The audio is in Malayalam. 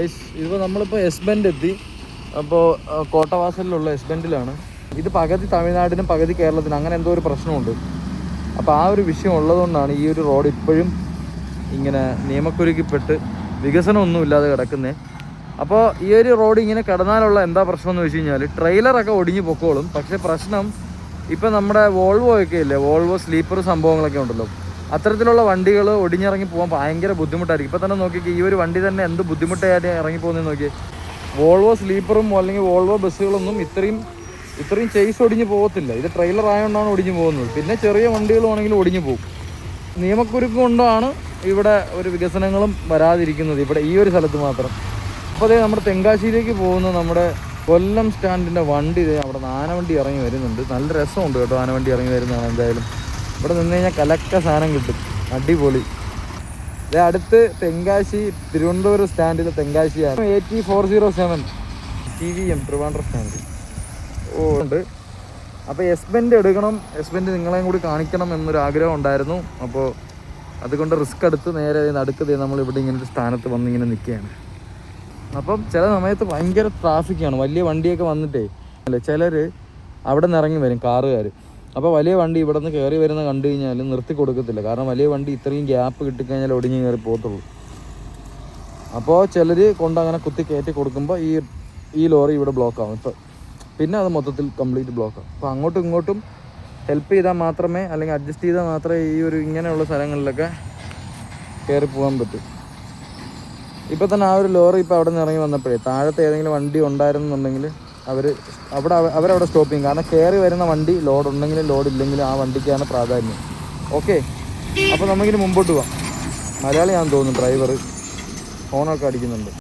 ഗൈസ്, ഇതിപ്പോൾ നമ്മളിപ്പോൾ എസ് ബെൻഡ് എത്തി. അപ്പോൾ കോട്ടവാസലിലുള്ള എസ് ബെൻഡിലാണ്. ഇത് പകുതി തമിഴ്നാടിനും പകുതി കേരളത്തിനും അങ്ങനെ എന്തോ ഒരു പ്രശ്നമുണ്ട്. അപ്പോൾ ആ ഒരു വിഷയം ഉള്ളതുകൊണ്ടാണ് ഈ ഒരു റോഡ് ഇപ്പോഴും ഇങ്ങനെ നിയമക്കുരുക്കിപ്പെട്ട് വികസനമൊന്നും ഇല്ലാതെ കിടക്കുന്നത്. അപ്പോൾ ഈ ഒരു റോഡ് ഇങ്ങനെ കിടന്നാലുള്ള എന്താ പ്രശ്നം എന്ന് വെച്ച് കഴിഞ്ഞാൽ ട്രെയിലറൊക്കെ ഒടിഞ്ഞു പൊക്കോളും. പക്ഷേ പ്രശ്നം ഇപ്പം നമ്മുടെ വോൾവോ ഒക്കെ ഇല്ലേ, വോൾവോ സ്ലീപ്പർ സംഭവങ്ങളൊക്കെ ഉണ്ടല്ലോ, അത്തരത്തിലുള്ള വണ്ടികൾ ഒടിഞ്ഞിറങ്ങി പോകാൻ ഭയങ്കര ബുദ്ധിമുട്ടായിരിക്കും. ഇപ്പം തന്നെ നോക്കിക്കേ, ഈ ഒരു വണ്ടി തന്നെ എന്ത് ബുദ്ധിമുട്ടായിട്ട് ഇറങ്ങി പോകുന്നതെന്ന് നോക്കിയേ. വോൾവോ സ്ലീപ്പറും അല്ലെങ്കിൽ വോൾവോ ബസ്സുകളൊന്നും ഇത്രയും ചേസ് ഒടിഞ്ഞ് പോകത്തില്ല. ഇത് ട്രെയിലർ ആയതുകൊണ്ടാണ് ഒടിഞ്ഞു പോകുന്നത്. പിന്നെ ചെറിയ വണ്ടികളാണെങ്കിലും ഒടിഞ്ഞു പോകും. നിയമക്കുരുക്ക് കൊണ്ടാണ് ഇവിടെ ഒരു വികസനങ്ങളും വരാതിരിക്കുന്നത്, ഇവിടെ ഈ ഒരു സ്ഥലത്ത് മാത്രം. അപ്പോൾ അതേ നമ്മുടെ തെങ്കാശിയിലേക്ക് പോകുന്ന നമ്മുടെ കൊല്ലം സ്റ്റാൻഡിൻ്റെ വണ്ടി അവിടെ നിന്ന് ആനവണ്ടി ഇറങ്ങി വരുന്നുണ്ട്. നല്ല രസമുണ്ട് കേട്ടോ ആനവണ്ടി ഇറങ്ങി വരുന്നതാണ്. എന്തായാലും ഇവിടെ നിന്ന് കഴിഞ്ഞാൽ കലക്ക സാധനം കിട്ടും, അടിപൊളി. ഇതേ അടുത്ത് തെങ്കാശി തിരുവനന്തപുരം സ്റ്റാൻഡിലെ തെങ്കാശിയാണ്. 8407 TVM ട്രിവാൻഡ്രം സ്റ്റാൻഡ് ഉണ്ട്. അപ്പോൾ എസ് ബെൻഡ് എടുക്കണം, എസ് ബെൻഡ് നിങ്ങളെയും കൂടി കാണിക്കണം എന്നൊരു ആഗ്രഹം ഉണ്ടായിരുന്നു. അപ്പോൾ അതുകൊണ്ട് റിസ്ക് എടുത്ത് നേരെ നടുക്കതേ നമ്മളിവിടെ ഇങ്ങനൊരു സ്ഥാനത്ത് വന്ന് ഇങ്ങനെ നിൽക്കുകയാണ്. അപ്പം ചില സമയത്ത് ഭയങ്കര ട്രാഫിക്കാണ്. വലിയ വണ്ടിയൊക്കെ വന്നിട്ടേ അല്ലേ, ചിലർ അവിടെ നിന്ന് ഇറങ്ങി വരും, കാറുകാർ. അപ്പോൾ വലിയ വണ്ടി ഇവിടെ നിന്ന് കയറി വരുന്ന കണ്ടു കഴിഞ്ഞാൽ നിർത്തി കൊടുക്കത്തില്ല. കാരണം വലിയ വണ്ടി ഇത്രയും ഗ്യാപ്പ് കിട്ടിക്കഴിഞ്ഞാൽ ഒടിഞ്ഞ് കയറി പോകത്തുള്ളൂ. അപ്പോൾ ചിലർ കൊണ്ടങ്ങനെ കുത്തി കയറ്റി കൊടുക്കുമ്പോൾ ഈ ലോറി ഇവിടെ ബ്ലോക്കാവും. ഇപ്പോൾ പിന്നെ അത് മൊത്തത്തിൽ കംപ്ലീറ്റ് ബ്ലോക്കാവും. അപ്പോൾ അങ്ങോട്ടും ഇങ്ങോട്ടും ഹെൽപ്പ് ചെയ്താൽ മാത്രമേ, അല്ലെങ്കിൽ അഡ്ജസ്റ്റ് ചെയ്താൽ മാത്രമേ ഈ ഒരു ഇങ്ങനെയുള്ള സ്ഥലങ്ങളിലൊക്കെ കയറി പോകാൻ പറ്റും. ഇപ്പോൾ തന്നെ ആ ഒരു ലോറി ഇപ്പോൾ അവിടെ നിന്ന് ഇറങ്ങി വന്നപ്പോഴേ താഴത്തെ ഏതെങ്കിലും വണ്ടി ഉണ്ടായിരുന്നുണ്ടെങ്കിൽ അവരവിടെ സ്റ്റോപ്പ് ചെയ്യും. കാരണം കയറി വരുന്ന വണ്ടി ലോഡ് ഉണ്ടെങ്കിലും ലോഡ് ഇല്ലെങ്കിലും ആ വണ്ടിക്കാണ് പ്രാധാന്യം. ഓക്കെ, അപ്പോൾ നമുക്കിനി മുമ്പോട്ട് പോവാം. മലയാളിയാണെന്ന് തോന്നുന്നു ഡ്രൈവർ, ഫോണൊക്കെ അടിക്കുന്നുണ്ട്.